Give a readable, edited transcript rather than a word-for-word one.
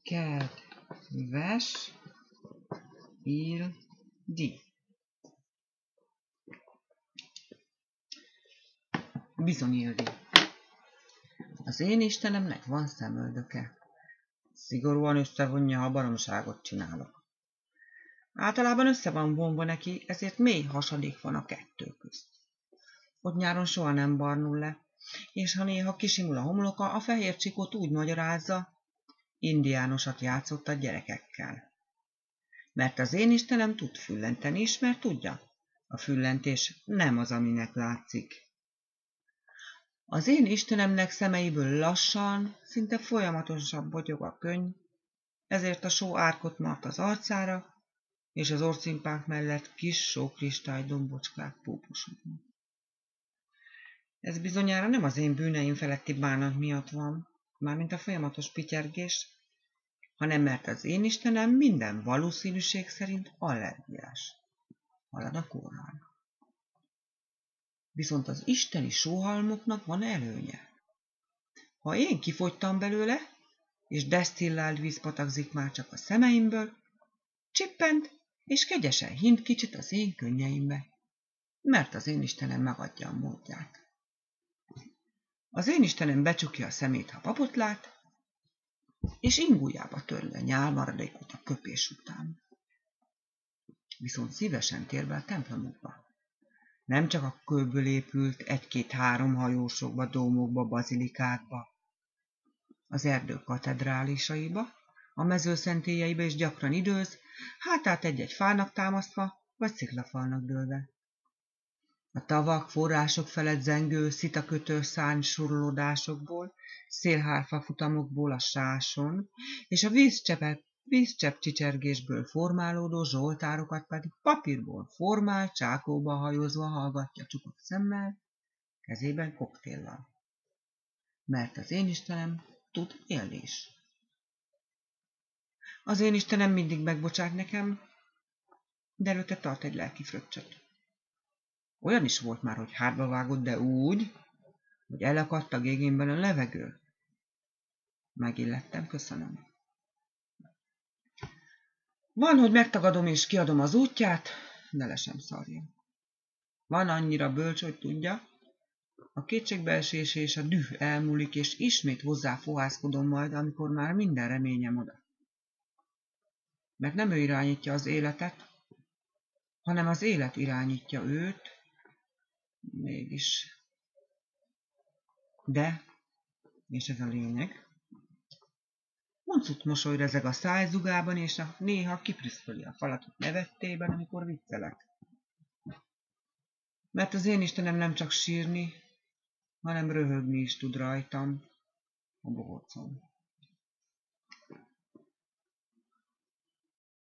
kedves Ildi. Bizony, Ildi. Az én Istenemnek van szemöldöke. Szigorúan összevonja, ha baromságot csinálok. Általában össze van vonva neki, ezért mély hasadék van a kettő közt. Ott nyáron soha nem barnul le, és ha néha kisimul a homloka, a fehér csikót úgy magyarázza, indiánosat játszott a gyerekekkel. Mert az én Istenem tud füllenteni is, mert tudja, a füllentés nem az, aminek látszik. Az én Istenemnek szemeiből lassan, szinte folyamatosan bogyog a könny, ezért a só árkot mart az arcára, és az orcimpák mellett kis sókristály dombocskák póposodnak. Ez bizonyára nem az én bűneim feletti bánat miatt van, mármint a folyamatos pityergés, hanem mert az én Istenem minden valószínűség szerint allergiás. Halad a kórral. Viszont az isteni sóhalmoknak van előnye. Ha én kifogytam belőle, és desztillált víz patakzik már csak a szemeimből, csippent és kegyesen hint kicsit az én könnyeimbe, mert az én Istenem megadja a módját. Az én Istenem becsukja a szemét, ha papot lát, és ingújába törli a nyálmaradékot a köpés után. Viszont szívesen tér be a templomokba. Nem csak a kőből épült 1-2-3 hajósokba, dómokba, bazilikákba, az erdő katedrálisaiba, a mezőszentélyeibe is gyakran időz, hátát egy-egy fának támasztva, vagy sziklafalnak dőlve. A tavak, források felett zengő, szitakötő szárny surlódásokból, szélhárfa futamokból a sáson, és a vízcsepp csicsergésből formálódó zsoltárokat pedig papírból formál, csákóba hajózva hallgatja csukott szemmel, kezében koktéllal. Mert az én Istenem tud élni is. Az én Istenem mindig megbocsát nekem, de előtte tart egy lelki fröccsöt. Olyan is volt már, hogy hátba vágott, de úgy, hogy elakadt a gégémben a levegő. Megillettem, köszönöm. Van, hogy megtagadom és kiadom az útját, de le sem szarjon. Van annyira bölcs, hogy tudja, a kétségbeesés és a düh elmúlik, és ismét hozzáfohászkodom majd, amikor már minden reményem oda. Mert nem ő irányítja az életet, hanem az élet irányítja őt, mégis. De, és ez a lényeg, huncut mosoly rezeg a szájzugában, és néha kipriszköli a falatot nevettében, amikor viccelek. Mert az én Istenem nem csak sírni, hanem röhögni is tud rajtam, a bohócom.